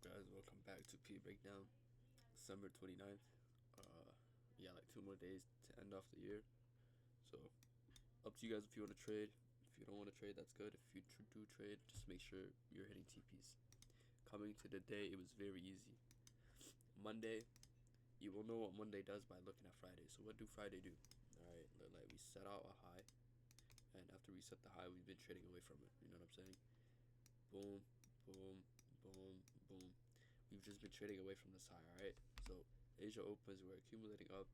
Guys, welcome back to P Breakdown, December 29th. Yeah, like 2 more days to end off the year. So, up to you guys if you want to trade. If you don't want to trade, that's good. If you do trade, just make sure you're hitting TPs. Coming to the day, it was very easy. Monday, you will know what Monday does by looking at Friday. So, what do Friday do? Alright, like we set out a high, and after we set the high, we've been trading away from it. You know what I'm saying? Boom, boom, boom, boom. We've just been trading away from this high, alright? So Asia opens, we're accumulating up,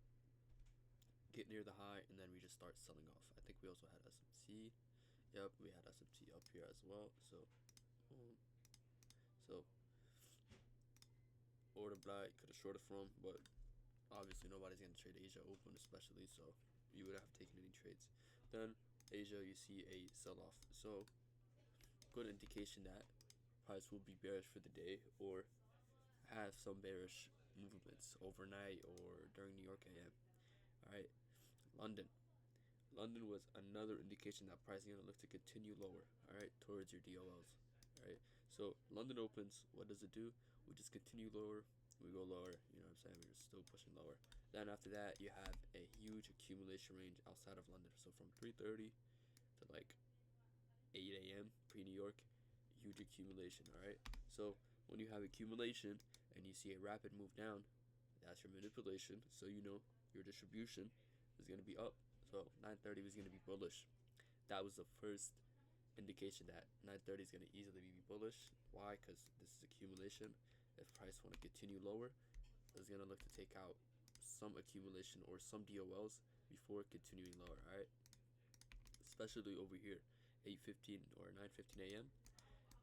get near the high, and then we just start selling off. I think we also had SMT. Yep, we had SMT up here as well. So, boom. So, order black, could have shorted from, but obviously nobody's going to trade Asia open, especially, so you would have taken any trades. Then, Asia, you see a sell off. So, good indication that price will be bearish for the day or have some bearish movements overnight or during New York AM. Alright, London. London was another indication that price is going to look to continue lower, alright, towards your DOLs. Alright, so London opens, what does it do? We just continue lower, we go lower, you know what I'm saying? We're still pushing lower. Then after that, you have a huge accumulation range outside of London. So from 3:30 to like 8 a.m. pre-New York, huge accumulation, alright? So when you have accumulation and you see a rapid move down, that's your manipulation, so you know your distribution is going to be up. So 9:30 was going to be bullish. That was the first indication that 9:30 is going to easily be bullish. Why? Because this is accumulation. If price want to continue lower, it's going to look to take out some accumulation or some DOLs before continuing lower, alright? Especially over here, 8:15 or 9:15 a.m.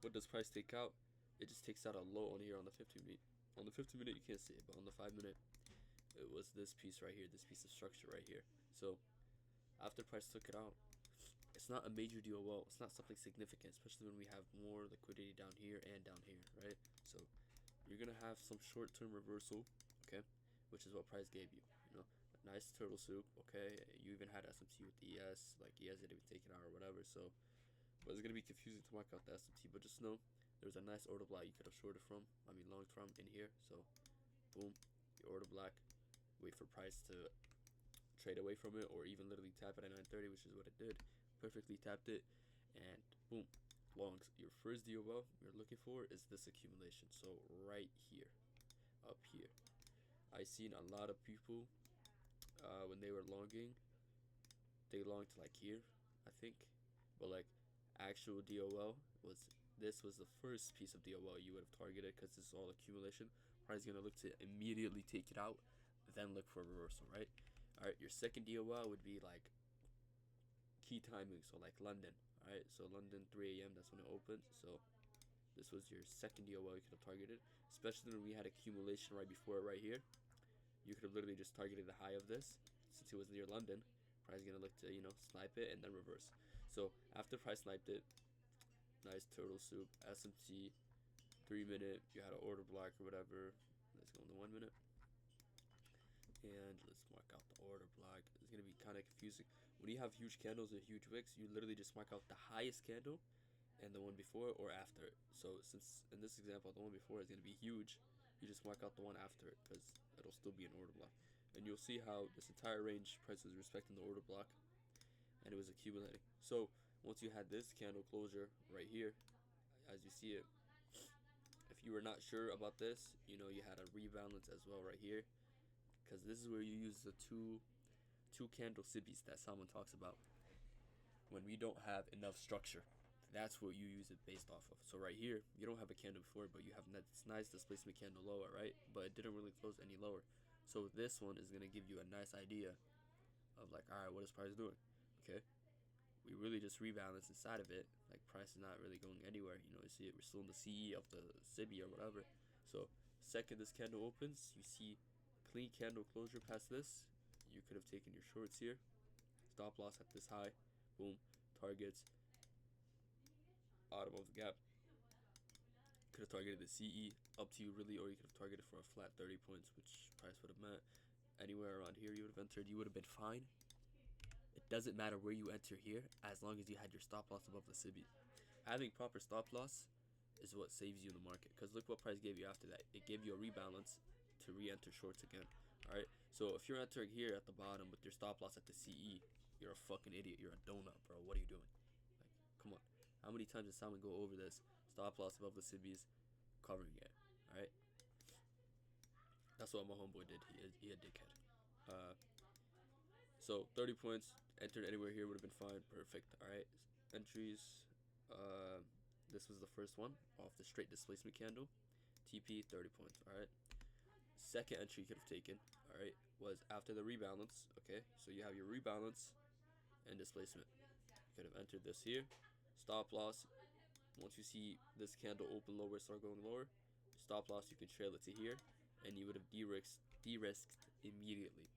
What does price take out? It just takes out a low on here on the 15 minute. On the 15 minute, you can't see it, but on the 5 minute, it was this piece right here, this piece of structure right here. So after price took it out, it's not a major DOL. It's not something significant, especially when we have more liquidity down here and down here, right? So you're gonna have some short-term reversal, okay, which is what price gave you. You know, a nice turtle soup, okay. You even had SMT with the ES, like ES didn't even take it out or whatever. So, but it's gonna be confusing to mark out the SMT. But just know there's a nice order block you could have shorted from. I mean, longed from in here. So, boom, you order black, wait for price to trade away from it, or even literally tap it at 9:30, which is what it did. Perfectly tapped it, and boom, longs. Your first DOL you're looking for is this accumulation. So right here, up here, I seen a lot of people when they were longing, they longed to like here, I think, but like actual DOL was this was the first piece of DOL you would have targeted because this is all accumulation. Price gonna look to immediately take it out, then look for a reversal, right? Alright, your second DOL would be like key timing, so like London. Alright, so London 3 a.m. that's when it opens. So this was your second DOL you could have targeted, especially when we had accumulation right before it right here. You could have literally just targeted the high of this since it was near London. Price gonna look to, you know, snipe it and then reverse. So after price sniped it, nice turtle soup, SMT, 3 minute, you had an order block or whatever. Let's go in the 1 minute. And let's mark out the order block. It's gonna be kind of confusing. When you have huge candles and huge wicks, you literally just mark out the highest candle and the one before or after it. So since in this example the one before is gonna be huge, you just mark out the one after it because it'll still be an order block. And you'll see how this entire range price was respecting the order block and it was accumulating. So once you had this candle closure right here, as you see it, if you were not sure about this, you know, you had a rebalance as well right here, because this is where you use the two candle sibbies that someone talks about when we don't have enough structure. That's what you use it based off of. So right here, you don't have a candle before, but you have this nice displacement candle lower, right? But it didn't really close any lower. So this one is gonna give you a nice idea of like, all right, what is price doing? Okay, we really just rebalance inside of it. Like price is not really going anywhere. You know, you see it. We're still in the CE of the SIBI or whatever. So second this candle opens, you see clean candle closure past this. You could have taken your shorts here. Stop loss at this high. Boom. Targets. Bottom of the gap. Could have targeted the CE. Up to you really, or you could have targeted for a flat 30 points, which price would have met. Anywhere around here you would have entered. You would have been fine. It doesn't matter where you enter here as long as you had your stop loss above the SIBI. Having proper stop loss is what saves you in the market. Because look what price gave you after that. It gave you a rebalance to re-enter shorts again. All right. So if you're entering here at the bottom with your stop loss at the CE, you're a fucking idiot. You're a donut, bro. What are you doing? Like, come on. How many times did Simon go over this? Stop loss above the CBs, covering it. All right. That's what my homeboy did. He a dickhead. So 30 points entered anywhere here would have been fine. Perfect. All right. Entries. This was the first one off the straight displacement candle. TP 30 points. All right. Second entry you could have taken. All right, was after the rebalance. Okay, so you have your rebalance and displacement. You could have entered this here. Stop loss. Once you see this candle open lower, start going lower. Stop loss, you can trail it to here, and you would have de-risked immediately.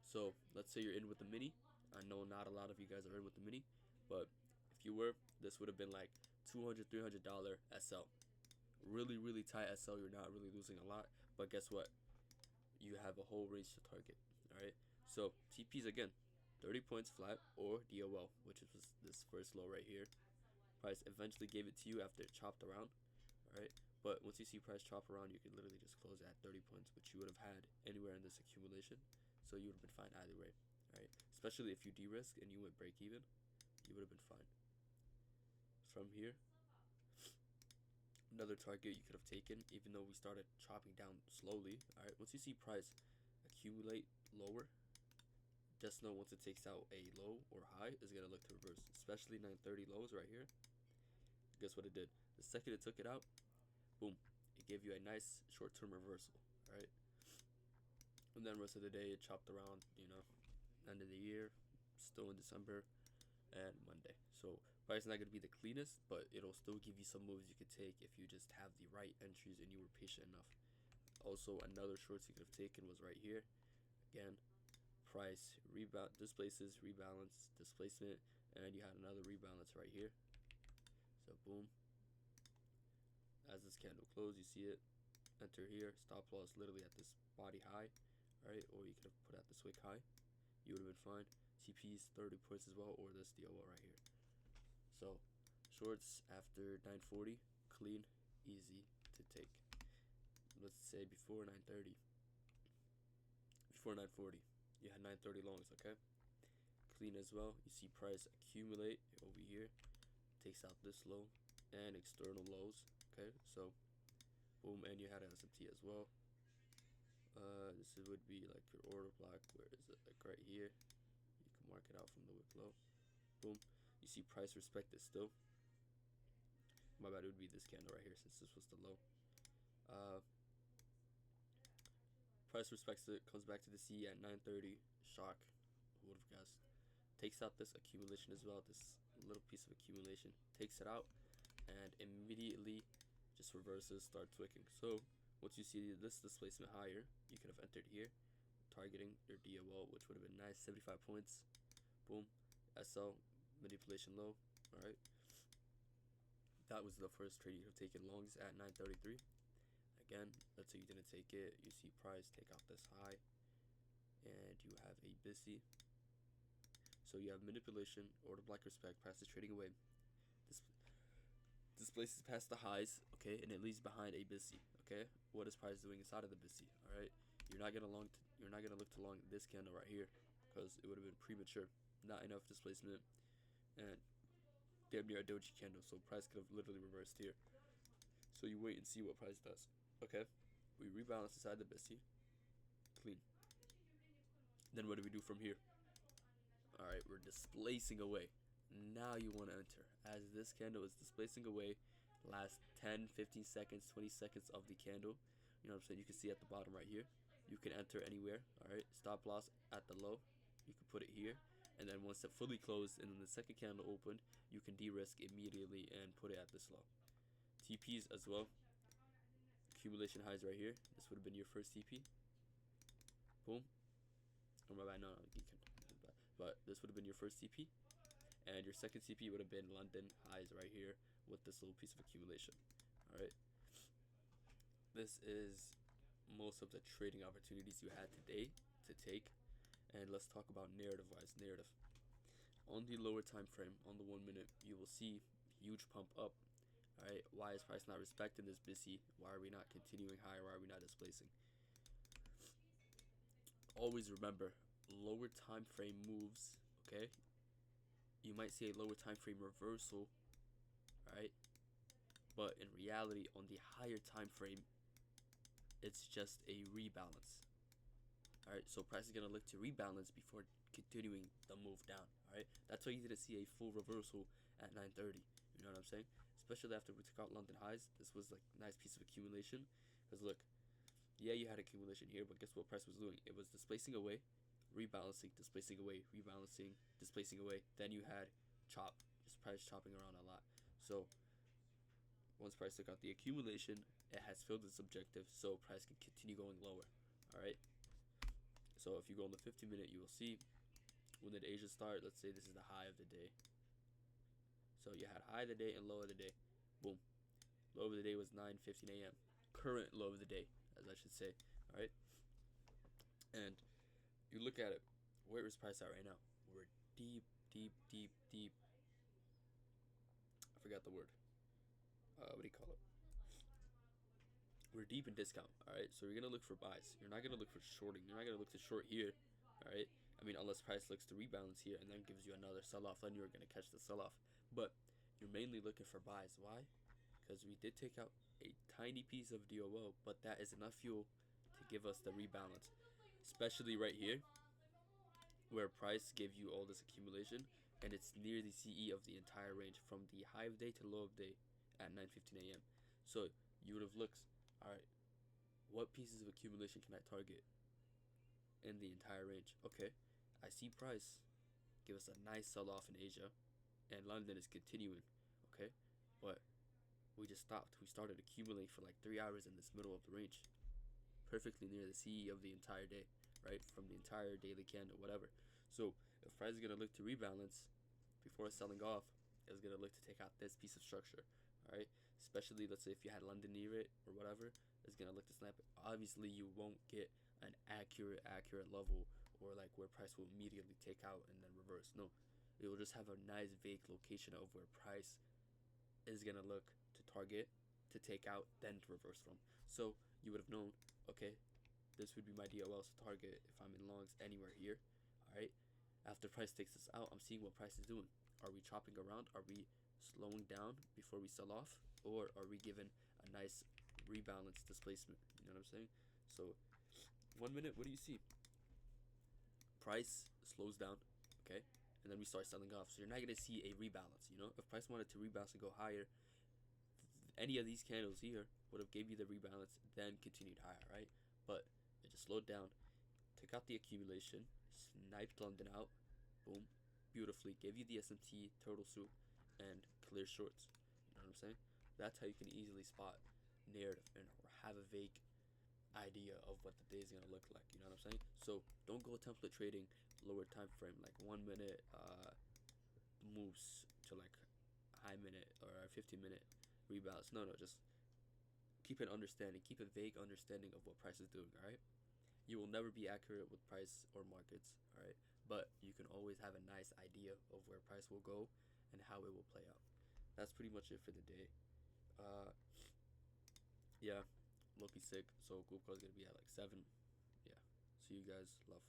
So let's say you're in with the mini. I know not a lot of you guys are in with the mini, but if you were, this would have been like $200, $300 SL. Really tight SL. You're not really losing a lot, but guess what? You have a whole range to target. All right. So TPs again, 30 points flat or DOL, which was this first low right here. Price eventually gave it to you after it chopped around. All right. But once you see price chop around, you can literally just close at 30 points, which you would have had anywhere in this accumulation. So you would have been fine either way. All right. Especially if you de-risk and you went break even, you would have been fine. From here, another target you could have taken, even though we started chopping down slowly. All right, once you see price accumulate lower, just know once it takes out a low or high, is gonna look to reverse, especially 930 lows right here. Guess what it did? The second it took it out, boom, it gave you a nice short-term reversal. All right, and then rest of the day it chopped around, end of the year, still in December and Monday. So price not gonna be the cleanest, but it'll still give you some moves you could take if you just have the right entries and you were patient enough. Also, another shorts you could have taken was right here. Again, price rebound, displaces, rebalance, displacement, and you had another rebalance right here. So boom. As this candle closed, you see it. Enter here. Stop loss literally at this body high, right? Or you could have put at this wick high. You would have been fine. TP's 30 points as well, or this DOL right here. So shorts after 940, clean, easy to take. Let's say before 930. Before 940, you had 930 longs, okay? Clean as well. You see price accumulate over here, takes out this low and external lows, okay? So boom, and you had an SMT as well. This would be like your order block. Where is it? Like right here. You can mark it out from the wick low. Boom. You see price respect it still. My bad, it would be this candle right here since this was the low. Price respects it, comes back to the C at 930. Shock. Who would have guessed? Takes out this accumulation as well. This little piece of accumulation. Takes it out and immediately just reverses, starts wicking. So once you see this displacement higher, you could have entered here, targeting your DOL, which would have been nice, 75 points. Boom. SL, manipulation low. Alright. That was the first trade you could have taken longs at 933. Again, let's say you didn't take it. You see price take out this high, and you have a BISI. So you have manipulation, order block respect, price is trading away. Displaces past the highs, okay, and it leaves behind a BISI. Okay, what is price doing inside of the BISI? All right, you're not gonna look to long this candle right here because it would have been premature, not enough displacement, and damn near a doji candle. So price could have literally reversed here. So you wait and see what price does. Okay, we rebalance inside the BISI, clean. Then what do we do from here? All right, we're displacing away. Now you want to enter. As this candle is displacing away, last 10, 15 seconds, 20 seconds of the candle, you know what I'm saying? You can see at the bottom right here. You can enter anywhere. All right, stop loss at the low. You can put it here. And then once it fully closed and then the second candle opened, you can de-risk immediately and put it at this low. TPs as well. Accumulation highs right here. This would have been your first TP. Boom. Oh my bad, no, you can. But this would have been your first TP. And your second TP would have been London highs right here with this little piece of accumulation. Alright. This is most of the trading opportunities you had today to take. And let's talk about narrative-wise. Narrative. On the lower time frame, on the 1 minute, you will see huge pump up. Alright, why is price not respecting this BISI? Why are we not continuing higher? Why are we not displacing? Always remember, lower time frame moves, okay? You might see a lower time frame reversal, right? But in reality, on the higher time frame, it's just a rebalance. Alright, so price is gonna look to rebalance before continuing the move down. Alright, that's why you didn't see a full reversal at 9:30. You know what I'm saying? Especially after we took out London highs, this was like a nice piece of accumulation. Because look, yeah, you had accumulation here, but guess what price was doing? It was displacing away, rebalancing, displacing away, rebalancing, displacing away. Then you had chop, just price chopping around a lot. So once price took out the accumulation, it has filled its objective, so price can continue going lower. Alright, so if you go on the 50-minute, you will see when did Asia start. Let's say this is the high of the day. So you had high of the day and low of the day. Boom. Low of the day was 9:15 a.m. Current low of the day, as I should say. Alright, and you look at it, where is price at right now? We're deep. I forgot the word. What do you call it? We're deep in discount. Alright, so you're gonna look for buys. You're not gonna look for shorting. You're not gonna look to short here. Alright, I mean, unless price looks to rebalance here and then gives you another sell-off, then you're gonna catch the sell-off. But you're mainly looking for buys. Why? Because we did take out a tiny piece of DOO, but that is enough fuel to give us the rebalance, especially right here where price gave you all this accumulation, and it's near the CE of the entire range from the high of day to low of day at 9:15 a.m. So you would have looked, all right, what pieces of accumulation can I target in the entire range? Okay, I see price give us a nice sell-off in Asia, and London is continuing. Okay, but we just stopped. We started accumulating for like 3 hours in this middle of the range, perfectly near the CE of the entire day, right? From the entire daily candle, whatever. So if price is gonna look to rebalance before selling off, it's gonna look to take out this piece of structure, all right? Especially, let's say if you had London near it or whatever, it's gonna look to snap it. Obviously, you won't get an accurate level or like where price will immediately take out and then reverse. No, it will just have a nice vague location of where price is gonna look to target, to take out, then to reverse from. So you would have known, okay, this would be my DOLs to target if I'm in longs anywhere here. Alright, after price takes this out, I'm seeing what price is doing. Are we chopping around? Are we slowing down before we sell off? Or are we given a nice rebalance displacement? You know what I'm saying? So 1 minute, what do you see? Price slows down, okay, and then we start selling off. So you're not gonna see a rebalance. You know, if price wanted to rebalance and go higher, any of these candles here would have gave you the rebalance, then continued higher, right? But it just slowed down, took out the accumulation, sniped London out, boom, beautifully, gave you the SMT turtle soup, and clear shorts. You know what I'm saying? That's how you can easily spot narrative and have a vague idea of what the day is gonna look like. You know what I'm saying? So don't go template trading lower time frame like 1 minute moves to like high minute or 15-minute rebalance. No, just keep an understanding, keep a vague understanding of what price is doing. All right, you will never be accurate with price or markets. All right, but you can always have a nice idea of where price will go and how it will play out. That's pretty much it for the day. Yeah, Loki sick, so group call is gonna be at like 7. Yeah, see you guys. Love.